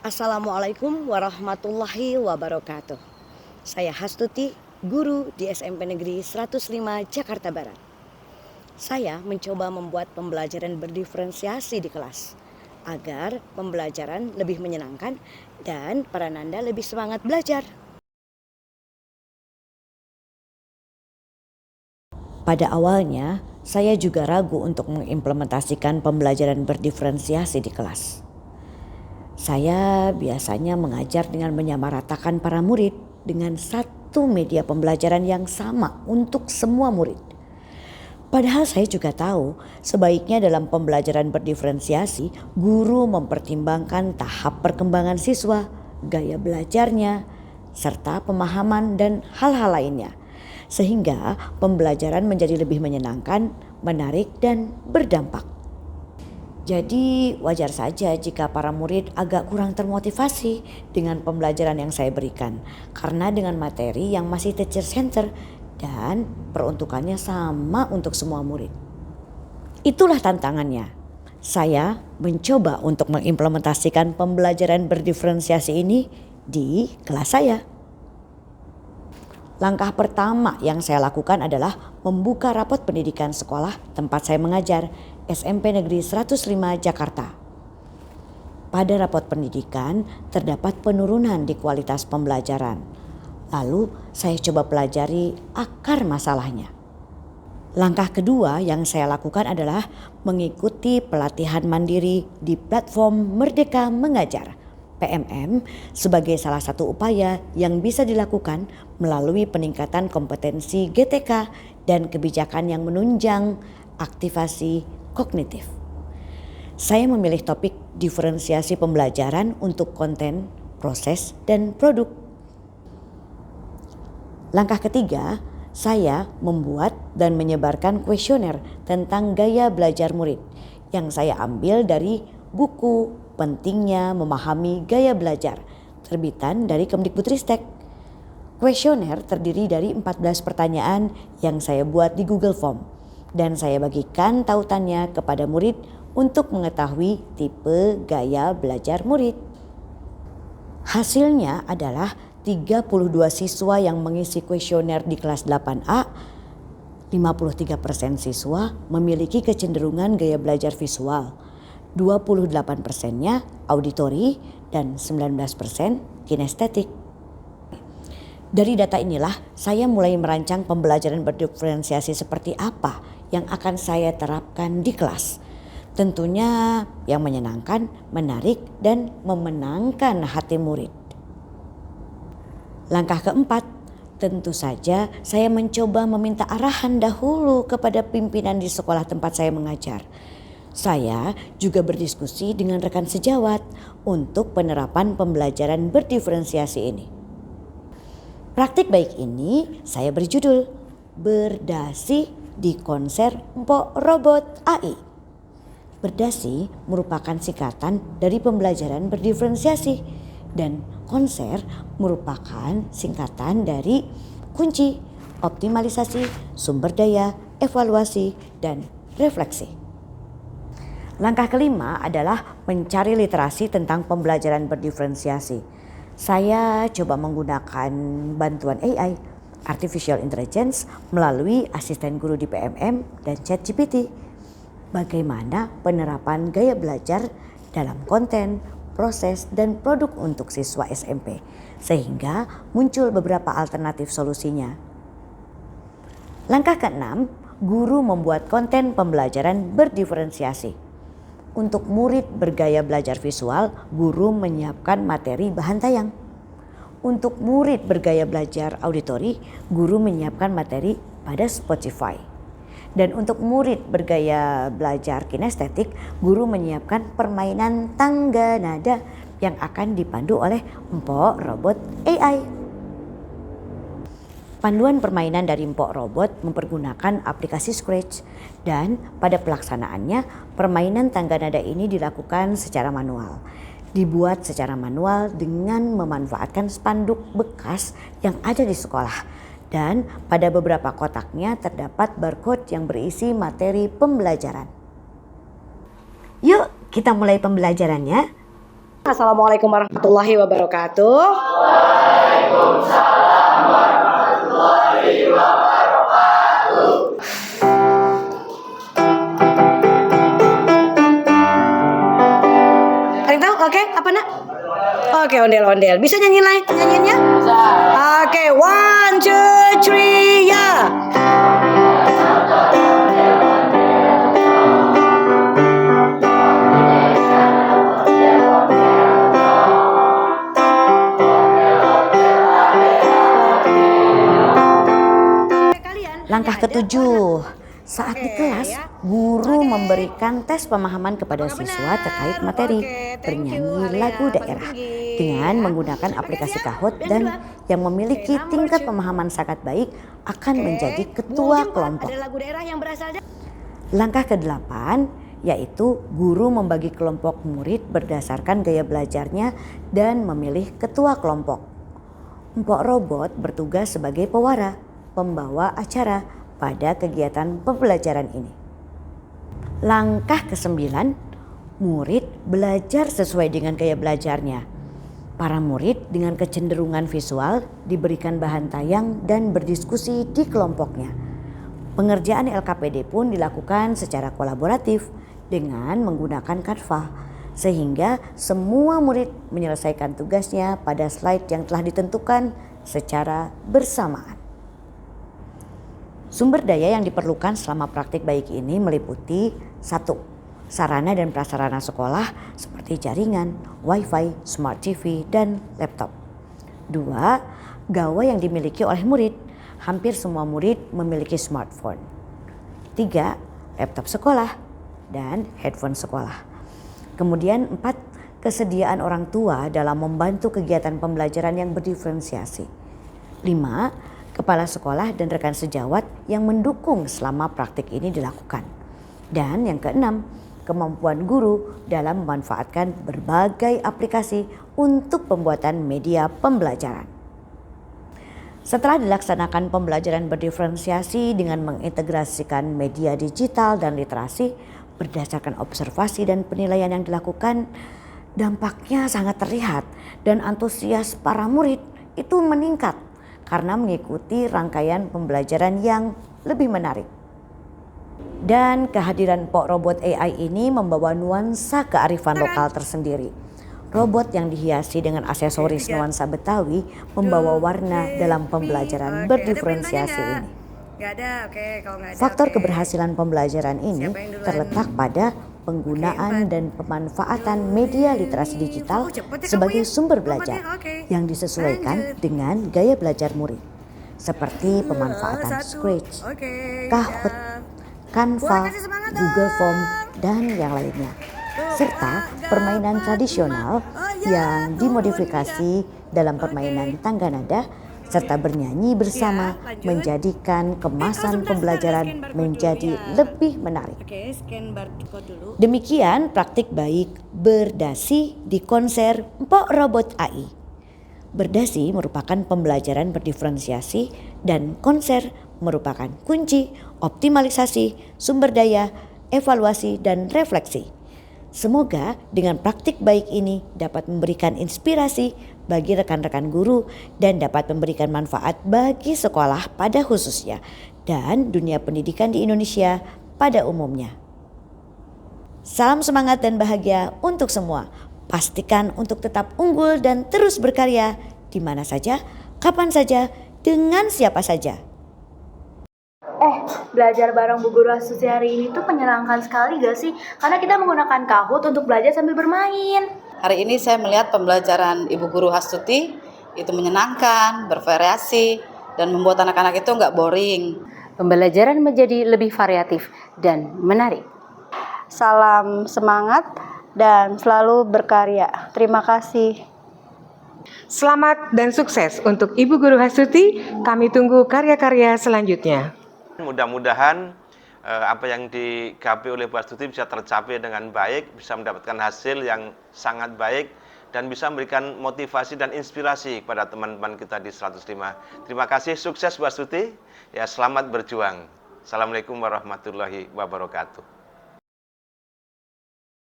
Assalamualaikum warahmatullahi wabarakatuh. Saya Hastuti, guru di SMP Negeri 105 Jakarta Barat. Saya mencoba membuat pembelajaran berdiferensiasi di kelas agar pembelajaran lebih menyenangkan dan para nanda lebih semangat belajar. Pada awalnya, saya juga ragu untuk mengimplementasikan pembelajaran berdiferensiasi di kelas. Saya biasanya mengajar dengan menyamaratakan para murid dengan satu media pembelajaran yang sama untuk semua murid. Padahal saya juga tahu sebaiknya dalam pembelajaran berdiferensiasi, guru mempertimbangkan tahap perkembangan siswa, gaya belajarnya, serta pemahaman dan hal-hal lainnya. Sehingga pembelajaran menjadi lebih menyenangkan, menarik dan berdampak. Jadi wajar saja jika para murid agak kurang termotivasi dengan pembelajaran yang saya berikan. Karena dengan materi yang masih teacher center dan peruntukannya sama untuk semua murid. Itulah tantangannya. Saya mencoba untuk mengimplementasikan pembelajaran berdiferensiasi ini di kelas saya. Langkah pertama yang saya lakukan adalah membuka rapot pendidikan sekolah tempat saya mengajar, SMP Negeri 105 Jakarta. Pada rapot pendidikan terdapat penurunan di kualitas pembelajaran. Lalu saya coba pelajari akar masalahnya. Langkah kedua yang saya lakukan adalah mengikuti pelatihan mandiri di platform Merdeka Mengajar (PMM) sebagai salah satu upaya yang bisa dilakukan melalui peningkatan kompetensi GTK dan kebijakan yang menunjang aktivasi kognitif. Saya memilih topik diferensiasi pembelajaran untuk konten, proses, dan produk. Langkah ketiga, saya membuat dan menyebarkan kuesioner tentang gaya belajar murid yang saya ambil dari buku Pentingnya Memahami Gaya Belajar, terbitan dari Kemdikbudristek. Kuesioner terdiri dari 14 pertanyaan yang saya buat di Google Form dan saya bagikan tautannya kepada murid untuk mengetahui tipe gaya belajar murid. Hasilnya adalah 32 siswa yang mengisi kuesioner di kelas 8A, 53% siswa memiliki kecenderungan gaya belajar visual, 28%-nya auditori dan 19% kinestetik. Dari data inilah saya mulai merancang pembelajaran berdiferensiasi seperti apa yang akan saya terapkan di kelas. Tentunya yang menyenangkan, menarik dan memenangkan hati murid. Langkah keempat, tentu saja saya mencoba meminta arahan dahulu kepada pimpinan di sekolah tempat saya mengajar. Saya juga berdiskusi dengan rekan sejawat untuk penerapan pembelajaran berdiferensiasi ini. Praktik baik ini saya beri judul Berdasi di Konser Mpok Robot AI. Berdasi merupakan singkatan dari pembelajaran berdiferensiasi dan konser merupakan singkatan dari kunci, optimalisasi, sumber daya, evaluasi, dan refleksi. Langkah kelima adalah mencari literasi tentang pembelajaran berdiferensiasi. Saya coba menggunakan bantuan AI, Artificial Intelligence, melalui asisten guru di PMM dan ChatGPT. Bagaimana penerapan gaya belajar dalam konten, proses, dan produk untuk siswa SMP, sehingga muncul beberapa alternatif solusinya. Langkah keenam, guru membuat konten pembelajaran berdiferensiasi. Untuk murid bergaya belajar visual, guru menyiapkan materi bahan tayang. Untuk murid bergaya belajar auditori, guru menyiapkan materi pada Spotify. Dan untuk murid bergaya belajar kinestetik, guru menyiapkan permainan tangga nada yang akan dipandu oleh Mpok Robot AI. Panduan permainan dari Mpok Robot mempergunakan aplikasi Scratch dan pada pelaksanaannya permainan tangga nada ini dilakukan secara manual. Dibuat secara manual dengan memanfaatkan spanduk bekas yang ada di sekolah dan pada beberapa kotaknya terdapat barcode yang berisi materi pembelajaran. Yuk kita mulai pembelajarannya. Assalamualaikum warahmatullahi wabarakatuh. Ada yang tahu? Oke, apa nak? Oke, ondel-ondel. Bisa nyanyi lain nyanyiannya? Bisa. Oke, 1, 2, 3, ya. Langkah ketujuh, saat di kelas, guru memberikan tes pemahaman kepada siswa terkait materi bernyanyi lagu daerah dengan menggunakan aplikasi Kahoot, dan yang memiliki tingkat pemahaman sangat baik akan menjadi ketua kelompok. Langkah ke-8 yaitu guru membagi kelompok murid berdasarkan gaya belajarnya dan memilih ketua kelompok. Mpok Robot bertugas sebagai pewara, pembawa acara pada kegiatan pembelajaran ini. Langkah ke-9, murid belajar sesuai dengan gaya belajarnya. Para murid dengan kecenderungan visual diberikan bahan tayang dan berdiskusi di kelompoknya. Pengerjaan LKPD pun dilakukan secara kolaboratif dengan menggunakan Canva, sehingga semua murid menyelesaikan tugasnya pada slide yang telah ditentukan secara bersamaan. Sumber daya yang diperlukan selama praktik baik ini meliputi 1. Sarana dan prasarana sekolah seperti jaringan, wifi, smart TV, dan laptop. 2. Gawai yang dimiliki oleh murid. Hampir semua murid memiliki smartphone. 3. Laptop sekolah dan headphone sekolah. Kemudian 4. Kesediaan orang tua dalam membantu kegiatan pembelajaran yang berdiferensiasi. 5. Kepala sekolah dan rekan sejawat yang mendukung selama praktik ini dilakukan. Dan yang keenam, kemampuan guru dalam memanfaatkan berbagai aplikasi untuk pembuatan media pembelajaran. Setelah dilaksanakan pembelajaran berdiferensiasi dengan mengintegrasikan media digital dan literasi berdasarkan observasi dan penilaian yang dilakukan, dampaknya sangat terlihat dan antusias para murid itu meningkat karena mengikuti rangkaian pembelajaran yang lebih menarik. Dan kehadiran Mpok Robot AI ini membawa nuansa kearifan lokal tersendiri. Robot yang dihiasi dengan aksesoris nuansa Betawi membawa warna dalam pembelajaran berdiferensiasi ini. Faktor keberhasilan pembelajaran ini terletak pada penggunaan dan pemanfaatan media literasi digital sebagai sumber belajar yang disesuaikan dengan gaya belajar murid, seperti pemanfaatan Scratch, Kahoot, Canva, Google Form, dan yang lainnya, serta permainan tradisional yang dimodifikasi dalam permainan tangga nada, serta bernyanyi bersama menjadikan kemasan pembelajaran menjadi lebih menarik. Demikian praktik baik berdasi di konser Mpok Robot AI. Berdasi merupakan pembelajaran berdiferensiasi dan konser merupakan kunci optimalisasi sumber daya, evaluasi, dan refleksi. Semoga dengan praktik baik ini dapat memberikan inspirasi bagi rekan-rekan guru dan dapat memberikan manfaat bagi sekolah pada khususnya dan dunia pendidikan di Indonesia pada umumnya. Salam semangat dan bahagia untuk semua. Pastikan untuk tetap unggul dan terus berkarya di mana saja, kapan saja, dengan siapa saja. Belajar bareng Bu Guru Astuti hari ini tuh menyenangkan sekali gak sih? Karena kita menggunakan Kahoot untuk belajar sambil bermain. Hari ini saya melihat pembelajaran Ibu Guru Astuti itu menyenangkan, bervariasi, dan membuat anak-anak itu nggak boring. Pembelajaran menjadi lebih variatif dan menarik. Salam semangat dan selalu berkarya. Terima kasih. Selamat dan sukses untuk Ibu Guru Astuti. Kami tunggu karya-karya selanjutnya. Mudah-mudahan apa yang digapai oleh Bu Astuti bisa tercapai dengan baik, bisa mendapatkan hasil yang sangat baik, dan bisa memberikan motivasi dan inspirasi kepada teman-teman kita di 105. Terima kasih, sukses Bu Astuti. Ya, selamat berjuang. Assalamualaikum warahmatullahi wabarakatuh.